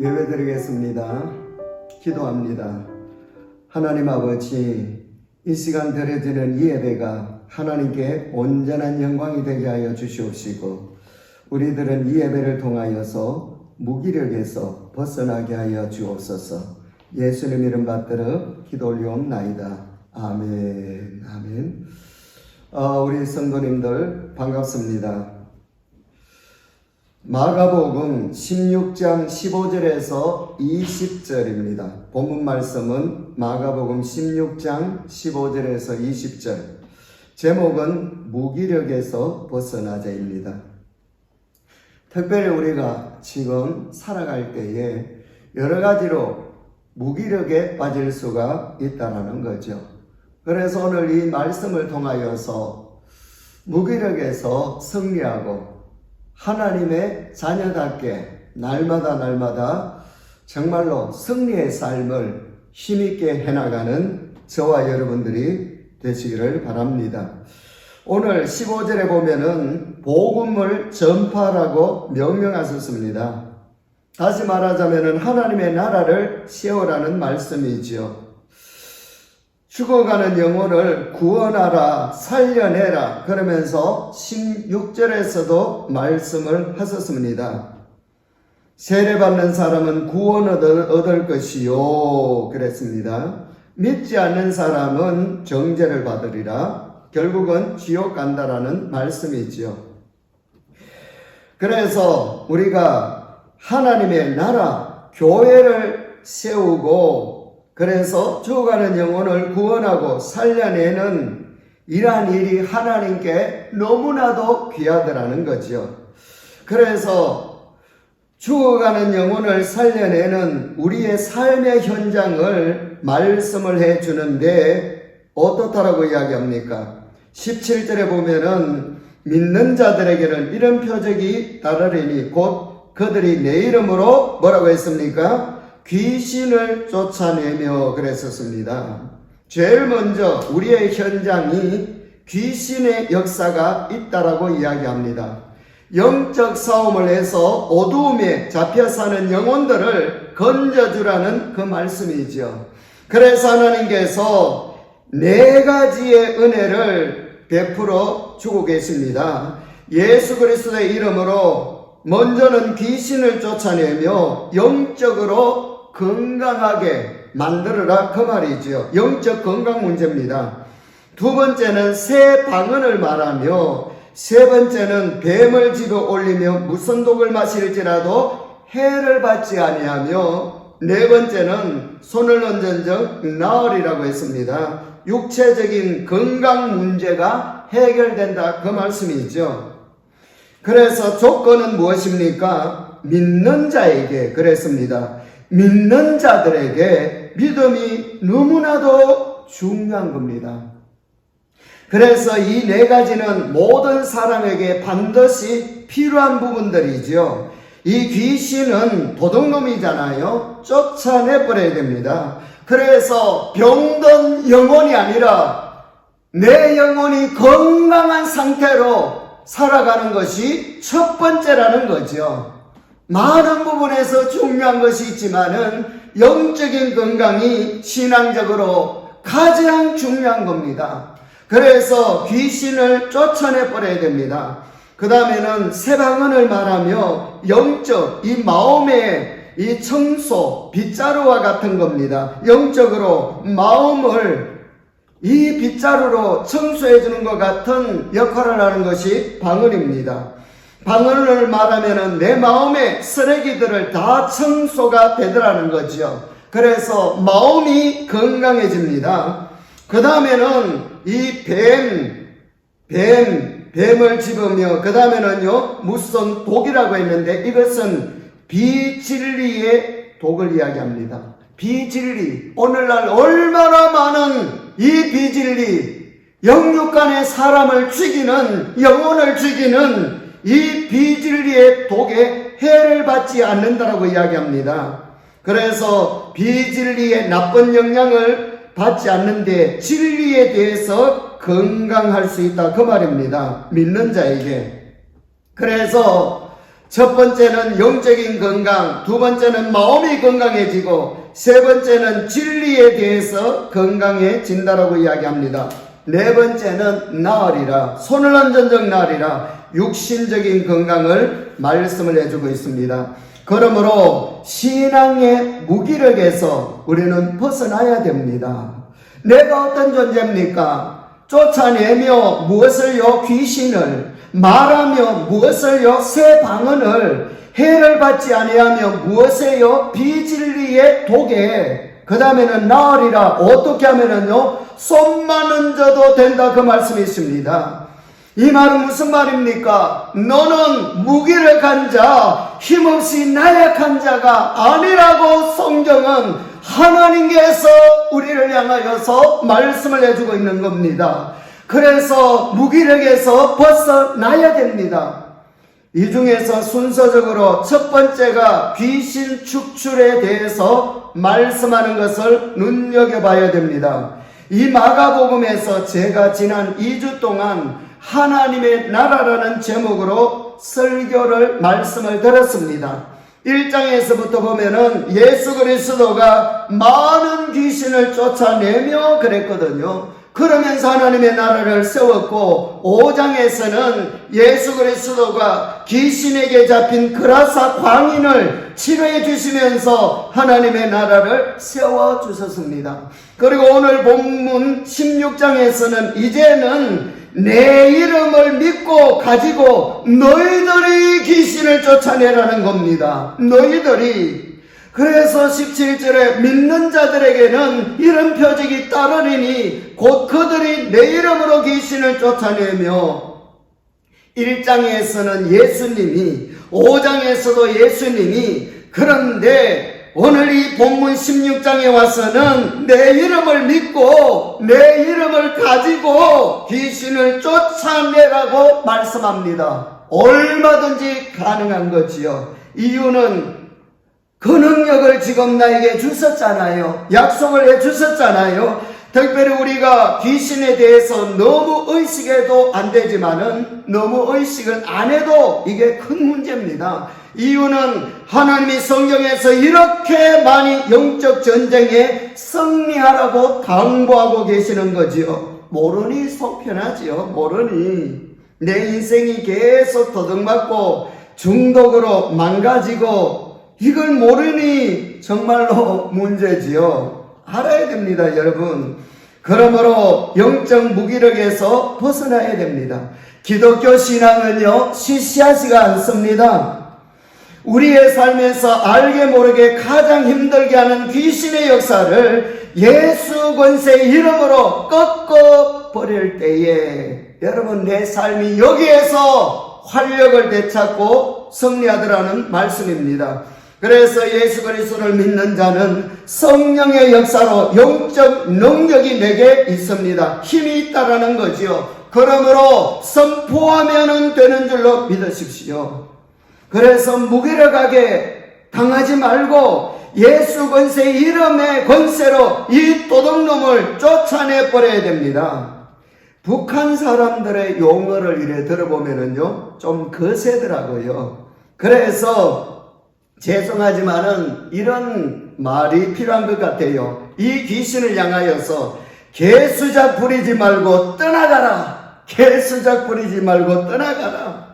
예배드리겠습니다. 기도합니다. 하나님 아버지, 이 시간 드려지는 이 예배가 하나님께 온전한 영광이 되게 하여 주시옵시고, 우리들은 이 예배를 통하여서 무기력에서 벗어나게 하여 주옵소서. 예수님 이름 받들어 기도 올리옵나이다. 아멘. 아멘. 우리 성도님들 반갑습니다. 마가복음 16장 15절에서 20절입니다. 본문 말씀은 마가복음 16장 15절에서 20절. 제목은 무기력에서 벗어나자입니다. 특별히 우리가 지금 살아갈 때에 여러 가지로 무기력에 빠질 수가 있다는 거죠. 그래서 오늘 이 말씀을 통하여서 무기력에서 승리하고 하나님의 자녀답게 날마다 정말로 승리의 삶을 힘있게 해나가는 저와 여러분들이 되시기를 바랍니다. 오늘 15절에 보면은 복음을 전파하라고 명령하셨습니다. 다시 말하자면은 하나님의 나라를 세우라는 말씀이지요. 죽어가는 영혼을 구원하라, 살려내라 그러면서 16절에서도 말씀을 하셨습니다. 세례받는 사람은 구원을 얻을 것이요 그랬습니다. 믿지 않는 사람은 정죄를 받으리라. 결국은 지옥 간다라는 말씀이지요. 그래서 우리가 하나님의 나라, 교회를 세우고 그래서 죽어가는 영혼을 구원하고 살려내는 이러한 일이 하나님께 너무나도 귀하더라는 거죠. 그래서 죽어가는 영혼을 살려내는 우리의 삶의 현장을 말씀을 해주는데 어떻다라고 이야기합니까? 17절에 보면은 믿는 자들에게는 이런 표적이 따르리니 곧 그들이 내 이름으로 뭐라고 했습니까? 귀신을 쫓아내며 그랬었습니다. 제일 먼저 우리의 현장이 귀신의 역사가 있다라고 이야기합니다. 영적 싸움을 해서 어두움에 잡혀 사는 영혼들을 건져주라는 그 말씀이죠. 그래서 하나님께서 4가지의 은혜를 베풀어 주고 계십니다. 예수 그리스도의 이름으로 먼저는 귀신을 쫓아내며 영적으로 건강하게 만들어라 그 말이죠. 영적 건강 문제입니다. 두 번째는 새 방언을 말하며 세 번째는 뱀을 집어 올리며 무슨 독을 마실지라도 해를 받지 아니하며 네 번째는 손을 얹은즉 나으리라고 했습니다. 육체적인 건강 문제가 해결된다 그 말씀이죠. 그래서 조건은 무엇입니까? 믿는 자에게 그랬습니다. 믿는 자들에게 믿음이 너무나도 중요한 겁니다. 그래서 이 4가지는 모든 사람에게 반드시 필요한 부분들이죠. 이 귀신은 도둑놈이잖아요. 쫓아내버려야 됩니다. 그래서 병든 영혼이 아니라 내 영혼이 건강한 상태로 살아가는 것이 첫 번째라는 거죠. 많은 부분에서 중요한 것이 있지만은 영적인 건강이 신앙적으로 가장 중요한 겁니다. 그래서 귀신을 쫓아내버려야 됩니다. 그 다음에는 새 방언을 말하며 영적, 이 마음의 이 청소, 빗자루와 같은 겁니다. 영적으로 마음을 이 빗자루로 청소해 주는 것 같은 역할을 하는 것이 방언입니다. 방언을 말하면 내 마음의 쓰레기들을 다 청소가 되더라는 거죠. 그래서 마음이 건강해집니다. 그 다음에는 이 뱀을 집으며 그 다음에는요 무슨 독이라고 했는데 이것은 비진리의 독을 이야기합니다. 비진리, 오늘날 얼마나 많은 이 비진리, 영육간의 사람을 죽이는, 영혼을 죽이는 이 비진리의 독에 해를 받지 않는다라고 이야기합니다. 그래서 비진리의 나쁜 영향을 받지 않는데 진리에 대해서 건강할 수 있다 그 말입니다. 믿는 자에게. 그래서 첫 번째는 영적인 건강, 두 번째는 마음이 건강해지고, 세 번째는 진리에 대해서 건강해진다라고 이야기합니다. 네 번째는 나으리라, 손을 안전적 나으리라, 육신적인 건강을 말씀을 해주고 있습니다. 그러므로 신앙의 무기력에서 우리는 벗어나야 됩니다. 내가 어떤 존재입니까? 쫓아내며 무엇을요? 귀신을, 말하며 무엇을요? 새 방언을, 해를 받지 아니하며 무엇에요? 비진리의 독에, 그 다음에는 나으리라. 어떻게 하면은요? 손만 얹어도 된다, 그 말씀이 있습니다. 이 말은 무슨 말입니까? 너는 무기력한 자, 힘없이 나약한 자가 아니라고 성경은 하나님께서 우리를 향하여서 말씀을 해주고 있는 겁니다. 그래서 무기력에서 벗어나야 됩니다. 이 중에서 순서적으로 첫 번째가 귀신 축출에 대해서 말씀하는 것을 눈여겨봐야 됩니다. 이 마가복음에서 제가 지난 2주 동안 하나님의 나라라는 제목으로 설교를 말씀을 들었습니다. 1장에서부터 보면은 예수 그리스도가 많은 귀신을 쫓아내며 그랬거든요. 그러면서 하나님의 나라를 세웠고, 5장에서는 예수 그리스도가 귀신에게 잡힌 그라사 광인을 치료해 주시면서 하나님의 나라를 세워주셨습니다. 그리고 오늘 본문 16장에서는 이제는 내 이름을 믿고 가지고 너희들이 귀신을 쫓아내라는 겁니다. 너희들이. 그래서 17절에 믿는 자들에게는 이런 표적이 따르리니 곧 그들이 내 이름으로 귀신을 쫓아내며, 1장에서는 예수님이, 5장에서도 예수님이, 그런데 오늘 이 본문 16장에 와서는 내 이름을 믿고 내 이름을 가지고 귀신을 쫓아내라고 말씀합니다. 얼마든지 가능한 거지요. 이유는 그 능력을 지금 나에게 주셨잖아요. 약속을 해 주셨잖아요. 특별히 우리가 귀신에 대해서 너무 의식해도 안 되지만은 너무 의식을 안 해도 이게 큰 문제입니다. 이유는 하나님이 성경에서 이렇게 많이 영적 전쟁에 승리하라고 당부하고 계시는 거지요. 모르니 속편하지요. 모르니 내 인생이 계속 도둑맞고 중독으로 망가지고, 이걸 모르니 정말로 문제지요. 알아야 됩니다, 여러분. 그러므로 영적 무기력에서 벗어나야 됩니다. 기독교 신앙은요, 시시하지가 않습니다. 우리의 삶에서 알게 모르게 가장 힘들게 하는 귀신의 역사를 예수 권세의 이름으로 꺾어버릴 때에 여러분, 내 삶이 여기에서 활력을 되찾고 승리하더라는 말씀입니다. 그래서 예수 그리스도를 믿는 자는 성령의 역사로 영적 능력이 내게 있습니다. 힘이 있다라는 거지요. 그러므로 선포하면 되는 줄로 믿으십시오. 그래서 무기력하게 당하지 말고 예수 권세의 이름의 권세로 이 도둑놈을 쫓아내버려야 됩니다. 북한 사람들의 용어를 이래 들어보면은요, 좀 거세더라고요. 그래서 죄송하지만은 이런 말이 필요한 것 같아요. 이 귀신을 향하여서 개수작 부리지 말고 떠나가라. 개수작 부리지 말고 떠나가라.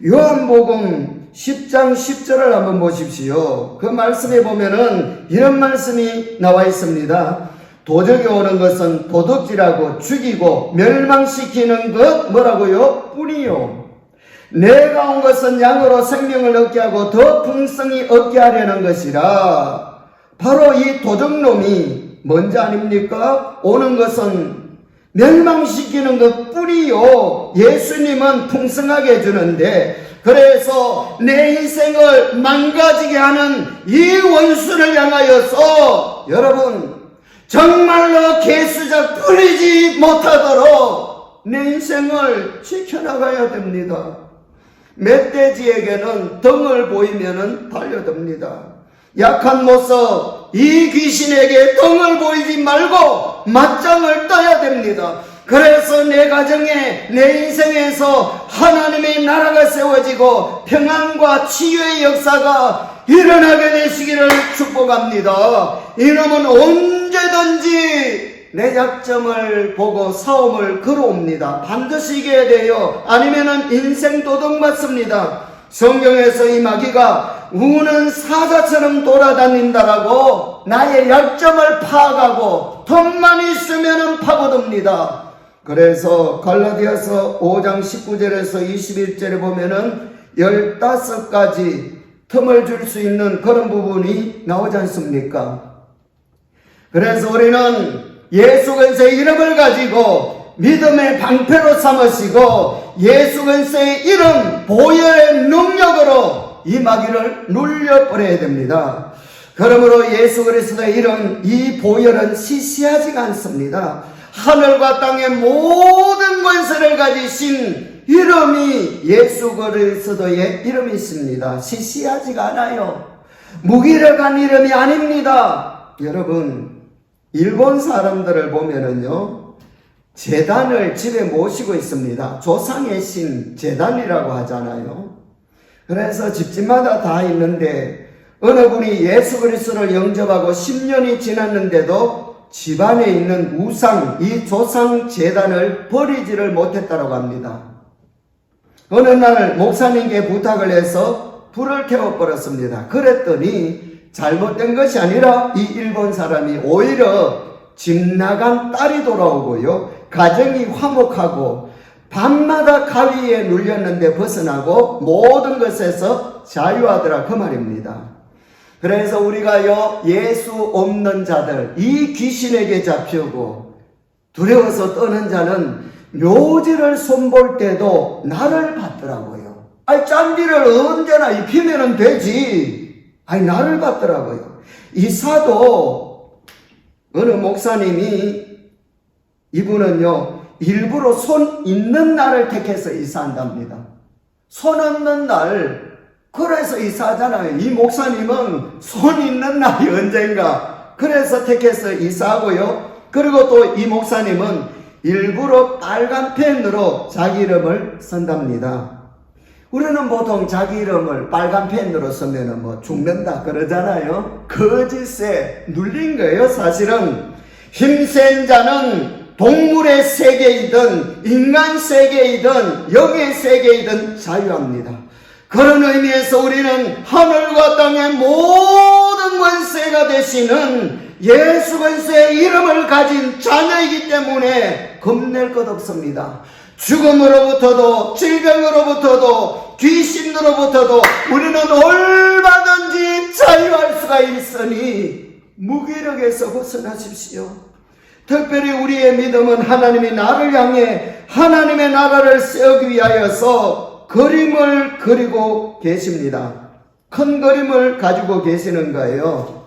요한복음 10장 10절을 한번 보십시오. 그 말씀에 보면은 이런 말씀이 나와 있습니다. 도적이 오는 것은 도둑질하고 죽이고 멸망시키는 것 뭐라고요? 뿐이요. 내가 온 것은 양으로 생명을 얻게 하고 더 풍성히 얻게 하려는 것이라. 바로 이 도적놈이 뭔지 아닙니까? 오는 것은 멸망시키는 것 뿐이요. 예수님은 풍성하게 해주는데, 그래서 내 인생을 망가지게 하는 이 원수를 향하여서 여러분, 정말로 개수작 부리지 못하도록 내 인생을 지켜나가야 됩니다. 멧돼지에게는 덩을 보이면은 달려듭니다. 약한 모습, 이 귀신에게 덩을 보이지 말고 맞짱을 떠야 됩니다. 그래서 내 가정에, 내 인생에서 하나님의 나라가 세워지고 평안과 치유의 역사가 일어나게 되시기를 축복합니다. 이놈은 언제든지 내 약점을 보고 싸움을 걸어옵니다. 반드시 이겨야 돼요. 아니면은 인생 도둑 맞습니다. 성경에서 이 마귀가 우는 사자처럼 돌아다닌다라고 나의 약점을 파악하고 틈만 있으면은 파고듭니다. 그래서 갈라디아서 5장 19절에서 21절에 보면은 15가지 틈을 줄 수 있는 그런 부분이 나오지 않습니까? 그래서 우리는 예수 그리스도의 이름을 가지고 믿음의 방패로 삼으시고 예수 그리스도의 이름 보혈의 능력으로 이 마귀를 눌려버려야 됩니다. 그러므로 예수 그리스도의 이름, 이 보혈은 시시하지가 않습니다. 하늘과 땅의 모든 권세를 가지신 이름이 예수 그리스도의 이름이 있습니다. 시시하지가 않아요. 무기력한 이름이 아닙니다. 여러분, 일본 사람들을 보면은요, 제단을 집에 모시고 있습니다. 조상의 신 제단이라고 하잖아요. 그래서 집집마다 다 있는데 어느 분이 예수 그리스도를 영접하고 10년이 지났는데도 집안에 있는 우상, 이 조상 제단을 버리지를 못했다고 합니다. 어느 날 목사님께 부탁을 해서 불을 태워버렸습니다. 그랬더니 잘못된 것이 아니라 이 일본 사람이 오히려 집 나간 딸이 돌아오고요, 가정이 화목하고 밤마다 가위에 눌렸는데 벗어나고 모든 것에서 자유하더라, 그 말입니다. 그래서 우리가요, 예수 없는 자들, 이 귀신에게 잡히고 두려워서 떠는 자는 묘지를 손볼 때도 나를 받더라고요. 아니, 짠디를 언제나 입히면 되지. 아니, 나를 받더라고요. 이사도 어느 목사님이, 이분은요, 일부러 손 있는 날을 택해서 이사한답니다. 손 없는 날, 그래서 이사하잖아요. 이 목사님은 손 있는 날이 언젠가, 그래서 택해서 이사하고요. 그리고 또 이 목사님은 일부러 빨간 펜으로 자기 이름을 쓴답니다. 우리는 보통 자기 이름을 빨간 펜으로 쓰면 뭐 죽는다 그러잖아요. 거짓에 눌린 거예요. 사실은 힘센 자는 동물의 세계이든 인간 세계이든 영의 세계이든 자유합니다. 그런 의미에서 우리는 하늘과 땅의 모든 권세가 되시는 예수 그리스도의 이름을 가진 자녀이기 때문에 겁낼 것 없습니다. 죽음으로부터도 질병으로부터도 귀신으로부터도 우리는 얼마든지 자유할 수가 있으니 무기력에서 벗어나십시오. 특별히 우리의 믿음은 하나님이 나를 향해 하나님의 나라를 세우기 위하여서 그림을 그리고 계십니다. 큰 그림을 가지고 계시는 거예요.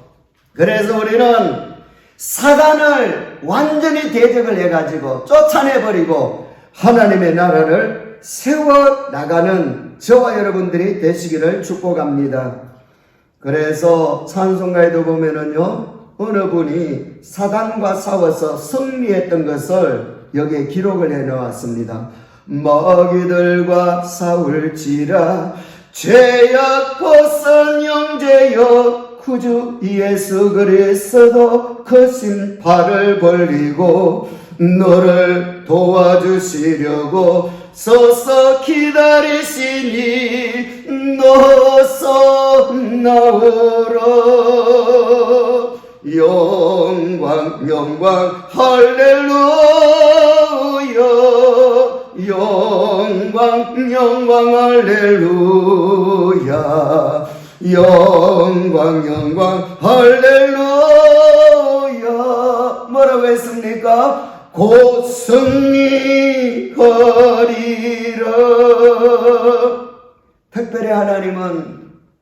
그래서 우리는 사단을 완전히 대적을 해가지고 쫓아내버리고 하나님의 나라를 세워나가는 저와 여러분들이 되시기를 축복합니다. 그래서 찬송가에도 보면은요, 어느 분이 사단과 싸워서 승리했던 것을 여기에 기록을 해 놓았습니다. 마귀들과 싸울지라 죄악 벗은 형제여 구주 예수 그리스도 크신 팔을 벌리고 너를 도와주시려고 서서 기다리시니 너서 나오라. 영광 영광 할렐루야. 영광 영광 할렐루야. 영광 영광 할렐루야. 뭐라고 했습니까? 곧 승리하리라. 특별히 하나님은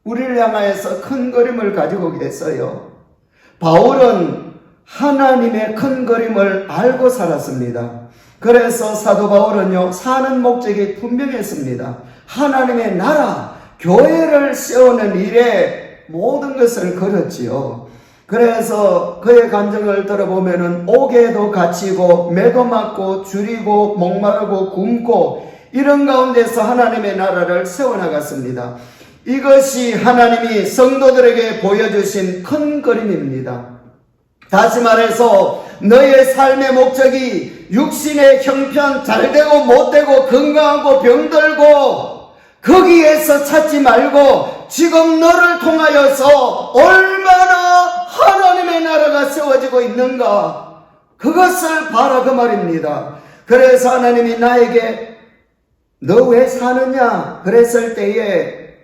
우리를 향하여서 큰 그림을 가지고 계세요. 바울은 하나님의 큰 그림을 알고 살았습니다. 그래서 사도 바울은요, 사는 목적이 분명했습니다. 하나님의 나라, 교회를 세우는 일에 모든 것을 걸었지요. 그래서 그의 감정을 들어보면은 옥에도 갇히고 매도 맞고 줄이고 목마르고 굶고 이런 가운데서 하나님의 나라를 세워나갔습니다. 이것이 하나님이 성도들에게 보여주신 큰 그림입니다. 다시 말해서 너의 삶의 목적이 육신의 형편, 잘되고 못되고 건강하고 병들고 거기에서 찾지 말고 지금 너를 통하여서 얼마나 하나님의 나라가 세워지고 있는가, 그것을 봐라 그 말입니다. 그래서 하나님이 나에게 너 왜 사느냐 그랬을 때에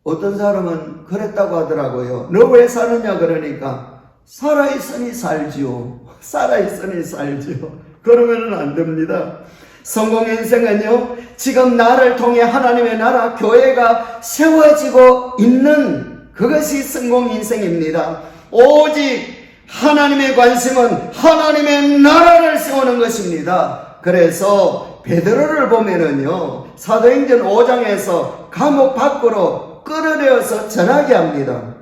어떤 사람은 그랬다고 하더라고요. 너 왜 사느냐 그러니까 살아있으니 살지요. 살아있으니 살지요. 그러면은 안 됩니다. 성공 인생은요, 지금 나를 통해 하나님의 나라, 교회가 세워지고 있는 그것이 성공 인생입니다. 오직 하나님의 관심은 하나님의 나라를 세우는 것입니다. 그래서 베드로를 보면은요, 사도행전 5장에서 감옥 밖으로 끌어내어서 전하게 합니다.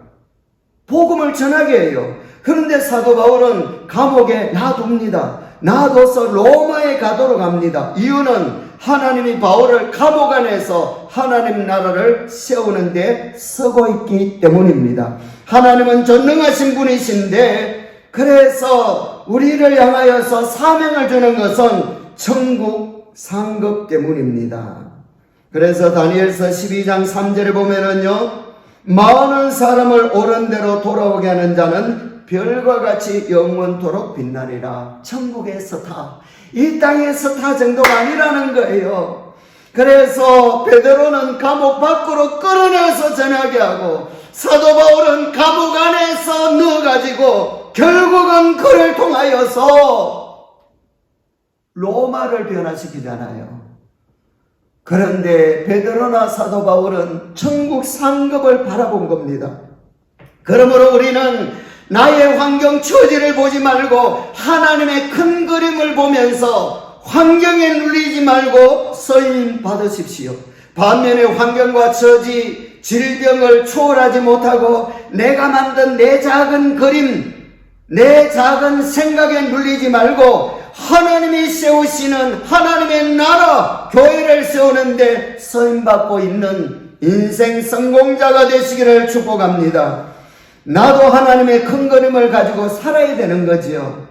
복음을 전하게 해요. 그런데 사도 바울은 감옥에 놔둡니다. 놔둬서 로마에 가도록 합니다. 이유는 하나님이 바울을 감옥 안에서 하나님 나라를 세우는데 쓰고 있기 때문입니다. 하나님은 전능하신 분이신데, 그래서 우리를 향하여서 사명을 주는 것은 천국 상급 때문입니다. 그래서 다니엘서 12장 3절에 보면은요, 많은 사람을 옳은 대로 돌아오게 하는 자는 별과 같이 영원토록 빛나리라. 천국에서 다, 이 땅에서 다 정도가 아니라는 거예요. 그래서 베드로는 감옥 밖으로 끌어내서 전하게 하고, 사도 바울은 감옥 안에서 넣어가지고 결국은 그를 통하여서 로마를 변화시키잖아요. 그런데 베드로나 사도 바울은 천국 상급을 바라본 겁니다. 그러므로 우리는 나의 환경 처지를 보지 말고 하나님의 큰 그림을 보면서 환경에 눌리지 말고 쓰임 받으십시오. 반면에 환경과 처지, 질병을 초월하지 못하고 내가 만든 내 작은 그림, 내 작은 생각에 눌리지 말고 하나님이 세우시는 하나님의 나라, 교회를 세우는데 쓰임받고 있는 인생 성공자가 되시기를 축복합니다. 나도 하나님의 큰 그림을 가지고 살아야 되는 거지요.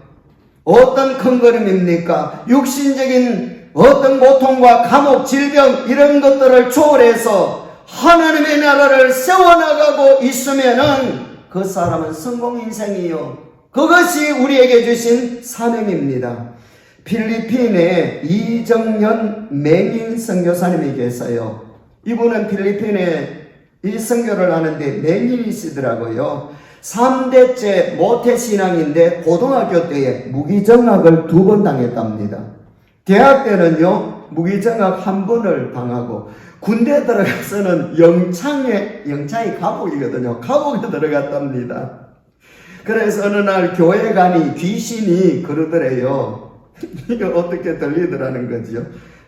어떤 큰 그림입니까? 육신적인 어떤 고통과 감옥, 질병 이런 것들을 초월해서 하나님의 나라를 세워나가고 있으면은 그 사람은 성공 인생이요. 그것이 우리에게 주신 사명입니다. 필리핀에 이정연 맹인 선교사님이 계세요. 이분은 필리핀에 이 선교를 하는데 맹인이시더라고요. 3대째 모태신앙인데 고등학교 때에 무기정학을 2번 당했답니다. 대학 때는요, 무기정학 1번을 당하고, 군대 들어가서는 영창이 감옥이거든요. 감옥에 들어갔답니다. 그래서 어느 날 교회 가니 귀신이 그러더래요. 이거 어떻게 들리더라는 거지요.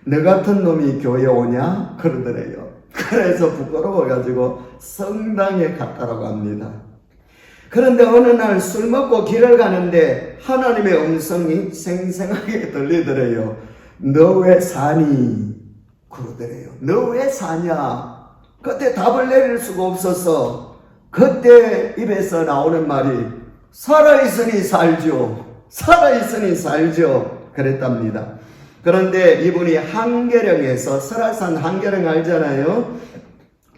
너 같은 놈이 교회 오냐? 그러더래요. 그래서 부끄러워가지고 성당에 갔다라고 합니다. 그런데 어느 날 술 먹고 길을 가는데 하나님의 음성이 생생하게 들리더래요. 너 왜 사니? 그러더래요. 너 왜 사냐? 그때 답을 내릴 수가 없어서 그때 입에서 나오는 말이 살아있으니 살죠. 살아있으니 살죠. 그랬답니다. 그런데 이분이 한계령에서, 설악산 한계령 알잖아요.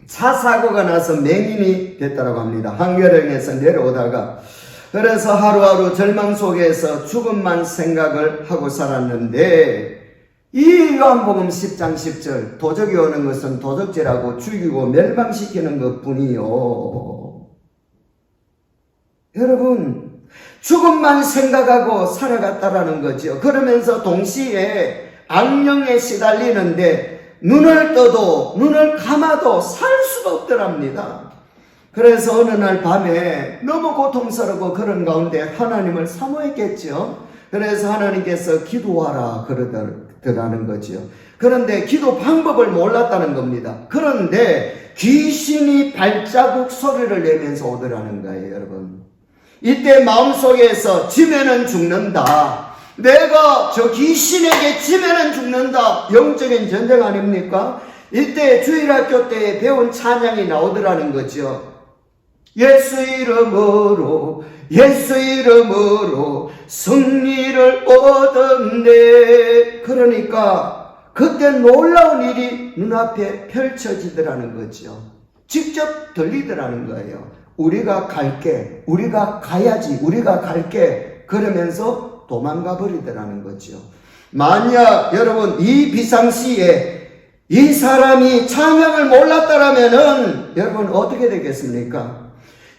차 사고가 나서 맹인이 됐다고 합니다. 한계령에서 내려오다가. 그래서 하루하루 절망 속에서 죽음만 생각을 하고 살았는데, 이 요한복음 10장 10절, 도적이 오는 것은 도적질하고 죽이고 멸망시키는 것뿐이요. 여러분, 죽음만 생각하고 살아갔다라는 거죠. 그러면서 동시에 악령에 시달리는데 눈을 떠도 눈을 감아도 살 수가 없더랍니다. 그래서 어느 날 밤에 너무 고통스럽고 그런 가운데 하나님을 사모했겠죠. 그래서 하나님께서 기도하라 그러더라는 거죠. 그런데 기도 방법을 몰랐다는 겁니다. 그런데 귀신이 발자국 소리를 내면서 오더라는 거예요, 여러분. 이때 마음속에서 지면은 죽는다. 내가 저 귀신에게 지면은 죽는다. 영적인 전쟁 아닙니까? 이때 주일학교 때 배운 찬양이 나오더라는 거죠. 예수 이름으로 예수 이름으로 승리를 얻었네. 그러니까 그때 놀라운 일이 눈앞에 펼쳐지더라는 거죠. 직접 들리더라는 거예요. 우리가 갈게, 우리가 가야지, 우리가 갈게, 그러면서 도망가 버리더라는 거죠. 만약 여러분 이 비상시에 이 사람이 찬양을 몰랐다라면은 여러분 어떻게 되겠습니까?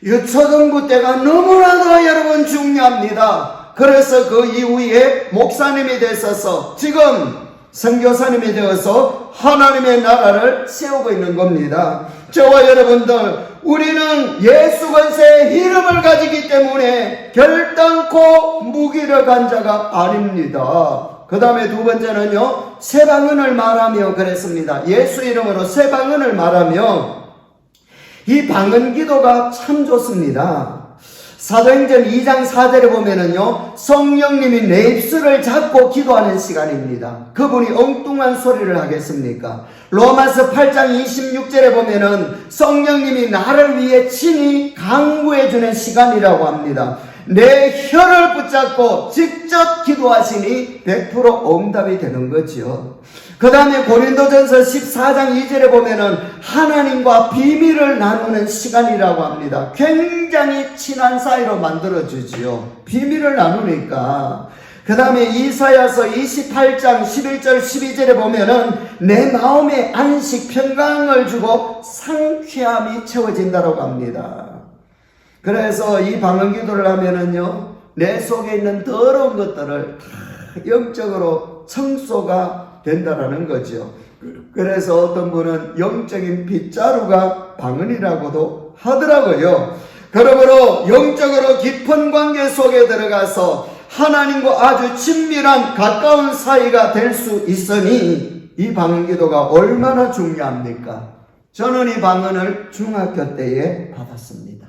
유초등부 때가 너무나도 여러분 중요합니다. 그래서 그 이후에 목사님이 되셔서 지금 선교사님이 되어서 하나님의 나라를 세우고 있는 겁니다. 저와 여러분들, 우리는 예수 권세의 이름을 가지기 때문에 결단코 무기를 간 자가 아닙니다. 그 다음에 두 번째는요, 새 방언을 말하며 그랬습니다. 예수 이름으로 새 방언을 말하며, 이 방언 기도가 참 좋습니다. 사도행전 2장 4절에 보면은요, 성령님이 내 입술을 잡고 기도하는 시간입니다. 그분이 엉뚱한 소리를 하겠습니까? 로마서 8장 26절에 보면은 성령님이 나를 위해 친히 강구해주는 시간이라고 합니다. 내 혀를 붙잡고 직접 기도하시니 100% 응답이 되는 거죠. 그 다음에 고린도전서 14장 2절에 보면은 하나님과 비밀을 나누는 시간이라고 합니다. 굉장히 친한 사이로 만들어주지요. 비밀을 나누니까. 그 다음에 이사야서 28장 11절 12절에 보면은 내 마음에 안식 평강을 주고 상쾌함이 채워진다고 합니다. 그래서 이 방언 기도를 하면은요, 내 속에 있는 더러운 것들을 다 영적으로 청소가 된다라는 거죠. 그래서 어떤 분은 영적인 빗자루가 방언이라고도 하더라고요. 그러므로 영적으로 깊은 관계 속에 들어가서 하나님과 아주 친밀한 가까운 사이가 될 수 있으니 이 방언 기도가 얼마나 중요합니까? 저는 이 방언을 중학교 때에 받았습니다.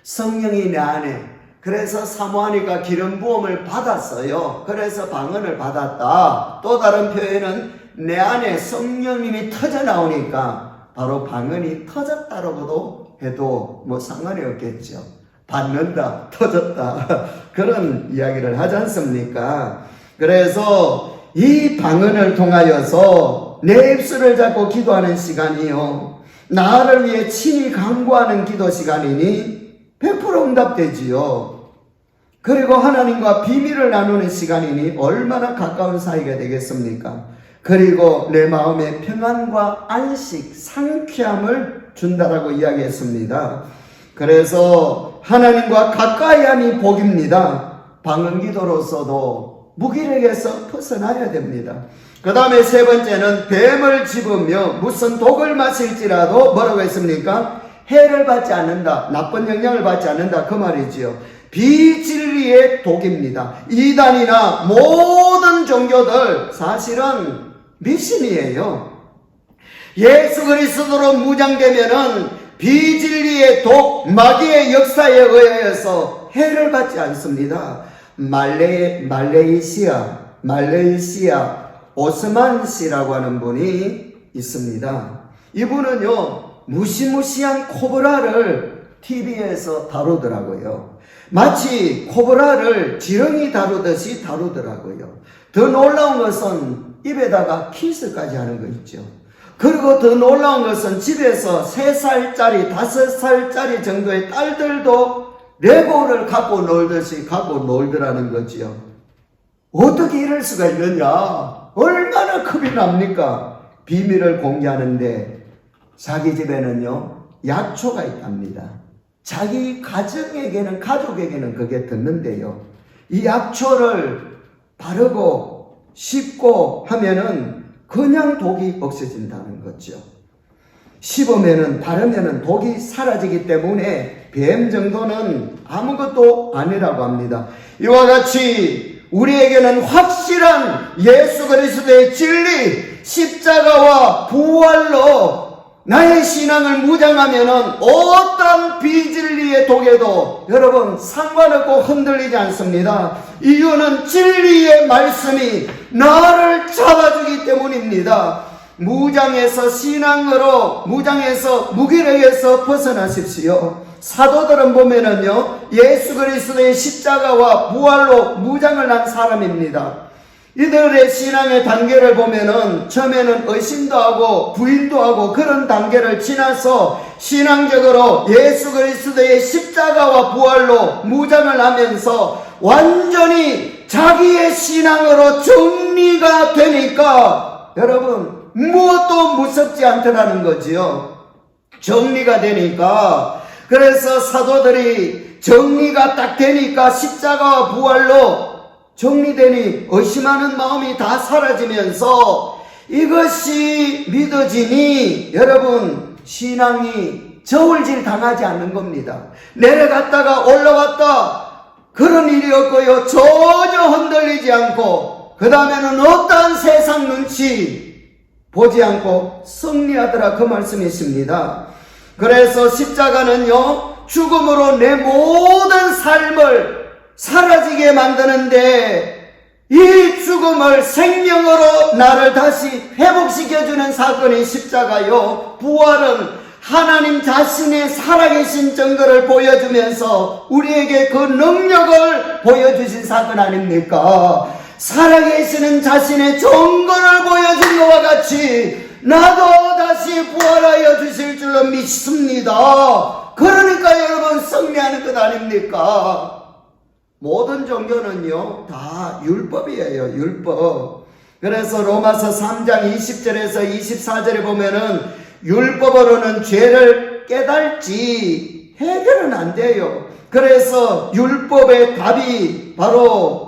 성령이 내 안에, 그래서 사모하니까 기름 부음을 받았어요. 그래서 방언을 받았다. 또 다른 표현은 내 안에 성령님이 터져 나오니까 바로 방언이 터졌다라고도 해도 뭐 상관이 없겠죠. 받는다, 터졌다, 그런 이야기를 하지 않습니까? 그래서 이 방언을 통하여서 내 입술을 잡고 기도하는 시간이요, 나를 위해 친히 간구하는 기도 시간이니 100% 응답되지요. 그리고 하나님과 비밀을 나누는 시간이니 얼마나 가까운 사이가 되겠습니까? 그리고 내 마음에 평안과 안식, 상쾌함을 준다라고 이야기했습니다. 그래서 하나님과 가까이함이 복입니다. 방언 기도로서도 무기력에서 벗어나야 됩니다. 그 다음에 세 번째는 뱀을 집으며 무슨 독을 마실지라도 뭐라고 했습니까? 해를 받지 않는다, 나쁜 영향을 받지 않는다, 그 말이지요. 비진리의 독입니다. 이단이나 모든 종교들 사실은 미신이에요. 예수 그리스도로 무장되면은 비진리의 독, 마귀의 역사에 의하여서 해를 받지 않습니다. 말레이시아 오스만 씨라고 하는 분이 있습니다. 이분은요, 무시무시한 코브라를 TV에서 다루더라고요. 마치 코브라를 지렁이 다루듯이 다루더라고요. 더 놀라운 것은 입에다가 키스까지 하는 거 있죠. 그리고 더 놀라운 것은 집에서 3살짜리, 5살짜리 정도의 딸들도 레고를 갖고 놀듯이 갖고 놀더라는 거지요. 어떻게 이럴 수가 있느냐? 얼마나 겁이 납니까? 비밀을 공개하는데 자기 집에는요, 약초가 있답니다. 자기 가정에게는, 가족에게는 그게 듣는데요, 이 약초를 바르고 씹고 하면은 그냥 독이 없어진다는 거죠. 씹으면은, 바르면은 독이 사라지기 때문에 뱀 정도는 아무것도 아니라고 합니다. 이와 같이 우리에게는 확실한 예수 그리스도의 진리, 십자가와 부활로 나의 신앙을 무장하면은 어떤 비진리의 독에도 여러분 상관없고 흔들리지 않습니다. 이유는 진리의 말씀이 나를 잡아주기 때문입니다. 무장에서 신앙으로, 무장에서 무기력에서 벗어나십시오. 사도들은 보면은요, 예수 그리스도의 십자가와 부활로 무장을 한 사람입니다. 이들의 신앙의 단계를 보면은 처음에는 의심도 하고 부인도 하고 그런 단계를 지나서 신앙적으로 예수 그리스도의 십자가와 부활로 무장을 하면서 완전히 자기의 신앙으로 정리가 되니까 여러분 무엇도 무섭지 않더라는 거지요. 정리가 되니까, 그래서 사도들이 정리가 딱 되니까 십자가와 부활로 정리되니 의심하는 마음이 다 사라지면서 이것이 믿어지니 여러분 신앙이 저울질 당하지 않는 겁니다. 내려갔다가 올라왔다 그런 일이 없고요. 전혀 흔들리지 않고 그 다음에는 어떠한 세상 눈치 보지 않고 승리하더라, 그 말씀이십니다. 그래서 십자가는요, 죽음으로 내 모든 삶을 사라지게 만드는데 이 죽음을 생명으로 나를 다시 회복시켜주는 사건이 십자가요. 부활은 하나님 자신의 살아계신 증거를 보여주면서 우리에게 그 능력을 보여주신 사건 아닙니까? 살아계시는 자신의 증거를 보여준 것과 같이 나도 다시 부활하여 주실 줄로 믿습니다. 그러니까 여러분 승리하는 것 아닙니까? 모든 종교는요 다 율법이에요. 율법. 그래서 로마서 3장 20절에서 24절에 보면은 율법으로는 죄를 깨달지 해결은 안 돼요. 그래서 율법의 답이 바로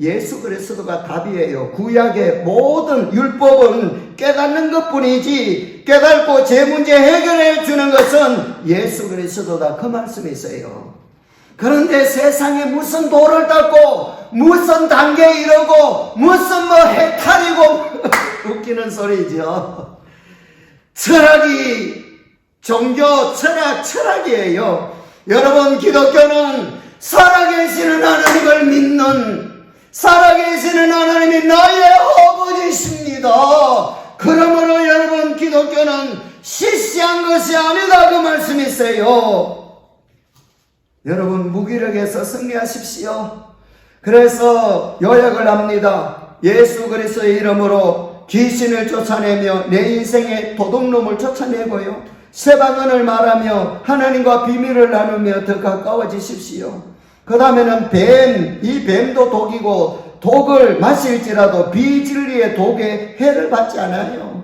예수 그리스도가 답이에요. 구약의 모든 율법은 깨닫는 것뿐이지 깨닫고 제 문제 해결해 주는 것은 예수 그리스도다, 그 말씀이세요. 그런데 세상에 무슨 도를 닦고 무슨 단계에 이르고 무슨 뭐 해탈이고 웃기는 소리죠. 철학이 종교 철학이에요. 여러분, 기독교는 살아계시는 하나님을 믿는, 살아계시는 하나님이 나의 아버지십니다. 그러므로 여러분, 기독교는 시시한 것이 아니다, 그 말씀이세요. 여러분, 무기력에서 승리하십시오. 그래서 요약을 합니다. 예수 그리스도의 이름으로 귀신을 쫓아내며 내 인생의 도둑놈을 쫓아내고요, 세방언을 말하며 하나님과 비밀을 나누며 더 가까워지십시오. 그 다음에는 뱀, 이 뱀도 독이고 독을 마실지라도 비진리의 독에 해를 받지 않아요.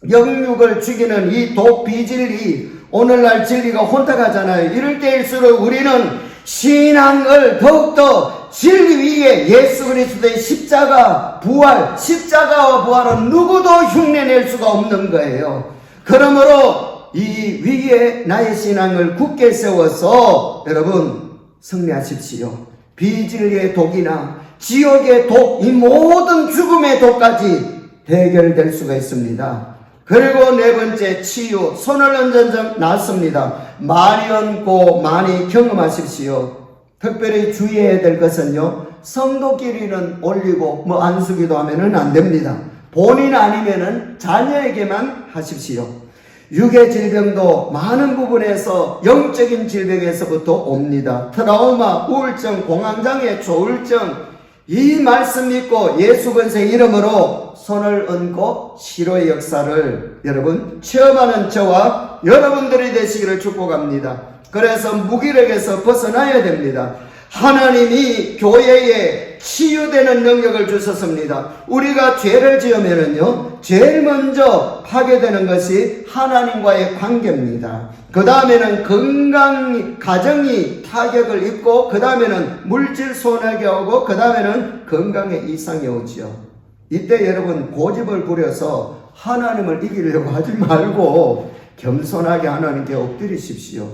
영육을 죽이는 이 독 비진리, 오늘날 진리가 혼탁하잖아요. 이럴 때일수록 우리는 신앙을 더욱더 진리 위에 예수 그리스도의 십자가, 부활, 십자가와 부활은 누구도 흉내낼 수가 없는 거예요. 그러므로 이 위에 나의 신앙을 굳게 세워서 여러분 승리하십시오. 비진리의 독이나 지옥의 독, 이 모든 죽음의 독까지 해결될 수가 있습니다. 그리고 네 번째, 치유. 손을 얹은 적 낫습니다. 많이 얹고 많이 경험하십시오. 특별히 주의해야 될 것은요, 성도끼리는 올리고 뭐 안수기도 하면은 안 됩니다. 본인 아니면은 자녀에게만 하십시오. 육의 질병도 많은 부분에서 영적인 질병에서부터 옵니다. 트라우마, 우울증, 공황장애, 조울증, 이 말씀 믿고 예수 그리스도의 이름으로 손을 얹고 치료의 역사를 여러분 체험하는 저와 여러분들이 되시기를 축복합니다. 그래서 무기력에서 벗어나야 됩니다. 하나님이 교회에 치유되는 능력을 주셨습니다. 우리가 죄를 지으면은요, 제일 먼저 파괴되는 것이 하나님과의 관계입니다. 그 다음에는 가정이 타격을 입고, 그 다음에는 물질 손해가 오고, 그 다음에는 건강에 이상이 오지요. 이때 여러분 고집을 부려서 하나님을 이기려고 하지 말고 겸손하게 하나님께 엎드리십시오.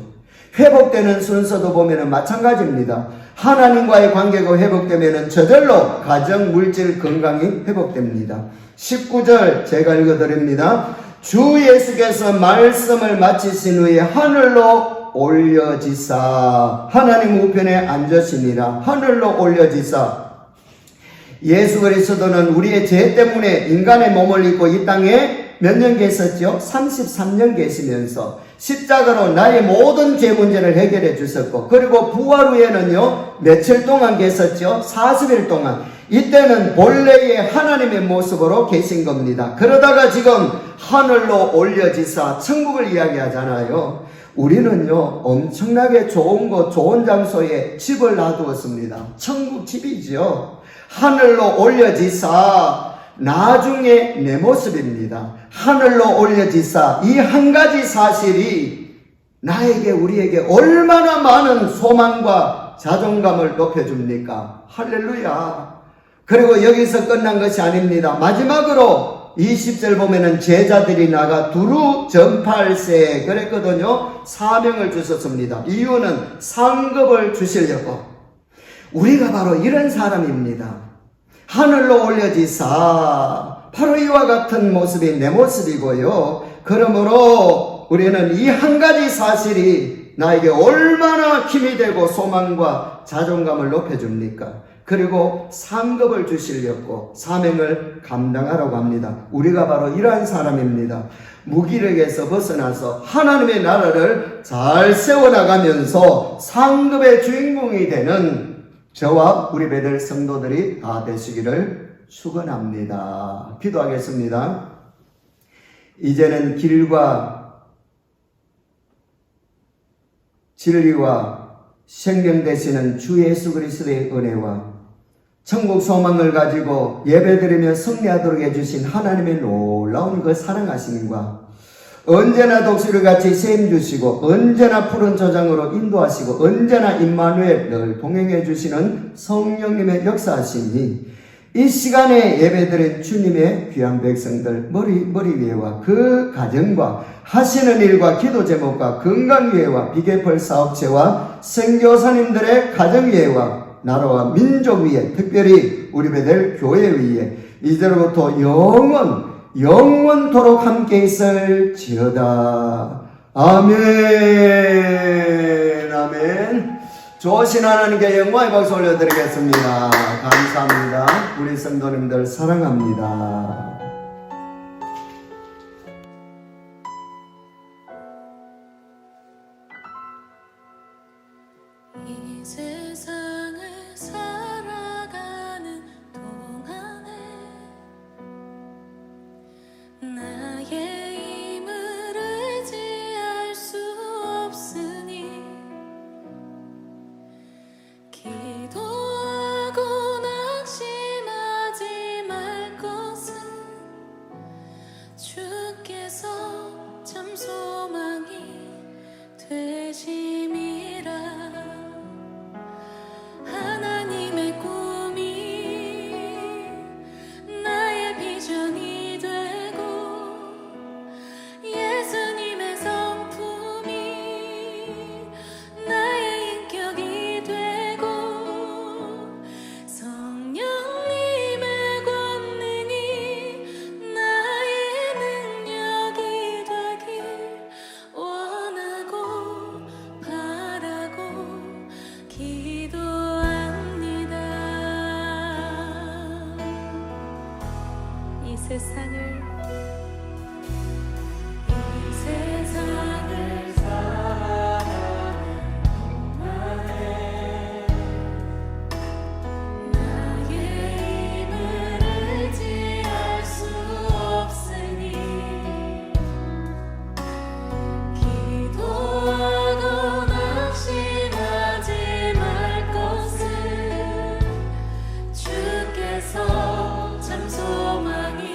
회복되는 순서도 보면은 마찬가지입니다. 하나님과의 관계가 회복되면은 저절로 가정, 물질, 건강이 회복됩니다. 19절 제가 읽어드립니다. 주 예수께서 말씀을 마치신 후에 하늘로 올려지사 하나님 우편에 앉으시니라. 하늘로 올려지사 예수 그리스도는 우리의 죄 때문에 인간의 몸을 입고 이 땅에 몇 년 계셨죠? 33년 계시면서 십자가로 나의 모든 죄 문제를 해결해 주셨고, 그리고 부활 후에는요 며칠 동안 계셨죠? 40일 동안. 이때는 본래의 하나님의 모습으로 계신 겁니다. 그러다가 지금 하늘로 올려지사 천국을 이야기하잖아요. 우리는요 엄청나게 좋은 곳, 좋은 장소에 집을 놔두었습니다. 천국 집이죠. 하늘로 올려지사 나중에 내 모습입니다. 하늘로 올려지사 이 한 가지 사실이 나에게, 우리에게 얼마나 많은 소망과 자존감을 높여줍니까? 할렐루야. 그리고 여기서 끝난 것이 아닙니다. 마지막으로 20절 보면은 제자들이 나가 두루 전파할세 그랬거든요. 사명을 주셨습니다. 이유는 상급을 주시려고. 우리가 바로 이런 사람입니다. 하늘로 올려지사 바로 이와 같은 모습이 내 모습이고요. 그러므로 우리는 이 한 가지 사실이 나에게 얼마나 힘이 되고 소망과 자존감을 높여줍니까? 그리고 상급을 주시려고 사명을 감당하라고 합니다. 우리가 바로 이러한 사람입니다. 무기력에서 벗어나서 하나님의 나라를 잘 세워나가면서 상급의 주인공이 되는 저와 우리 배들 성도들이 다 되시기를 축원합니다. 기도하겠습니다. 이제는 길과 진리와 생명 되시는 주 예수 그리스도의 은혜와 천국 소망을 가지고 예배드리며 승리하도록 해주신 하나님의 놀라운 그 사랑하심과 언제나 독수리 같이 세임 주시고 언제나 푸른 저장으로 인도하시고 언제나 임마누엘 늘 동행해 주시는 성령님의 역사하심이 이 시간에 예배드린 주님의 귀한 백성들 머리 위에와 그 가정과 하시는 일과 기도 제목과 건강 위에와 비계펄 사업체와 선교사님들의 가정 위에와 나라와 민족 위에, 특별히 우리 배들 교회 위에 이제로부터 영원토록 함께 있을지어다. 아멘. 아멘. 좋으신 하나님께 영광의 박수 올려드리겠습니다. 감사합니다. 우리 성도님들 사랑합니다. 이 세상을 살아가는 동안에 나의 힘을 의지할 수 없으니 기도하고 낙심하지 말 것은 주께서 참 소망이 되심이라. 하나님의 꿈이 나의 비전이 되고 예수님의 성품이 나의 인격이 되고 성령님의 권능이 나의 능력이 되길 원하고 바라고 기도합니다. 이 세상을 살아가는 동안에 나의 힘을 의지할 수 없으니 기도하고 낙심하지 말 것은 주께서 참 소망이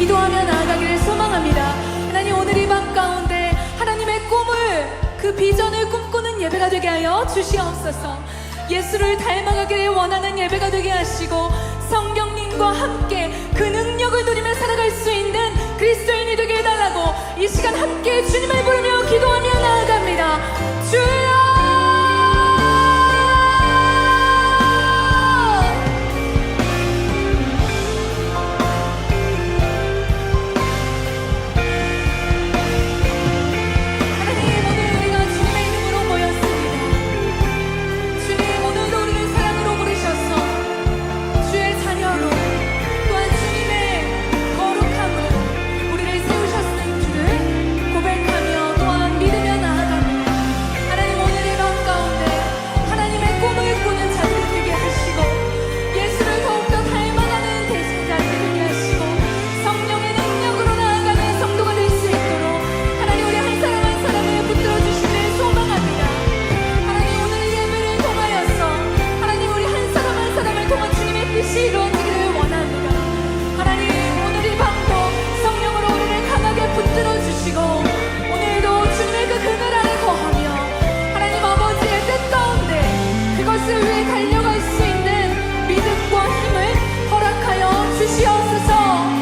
기도하며 나아가기를 소망합니다. 하나님, 오늘 이 밤 가운데 하나님의 꿈을, 그 비전을 꿈꾸는 예배가 되게 하여 주시옵소서. 예수를 닮아가기를 원하는 예배가 되게 하시고 성령님과 함께 그 능력을 누리며 살아갈 수 있는 그리스도인이 되게 해달라고 이 시간 함께 주님을 부르며 기도하며 나아갑니다. 주여! 그것을 위해 달려갈 수 있는 믿음과 힘을 허락하여 주시옵소서.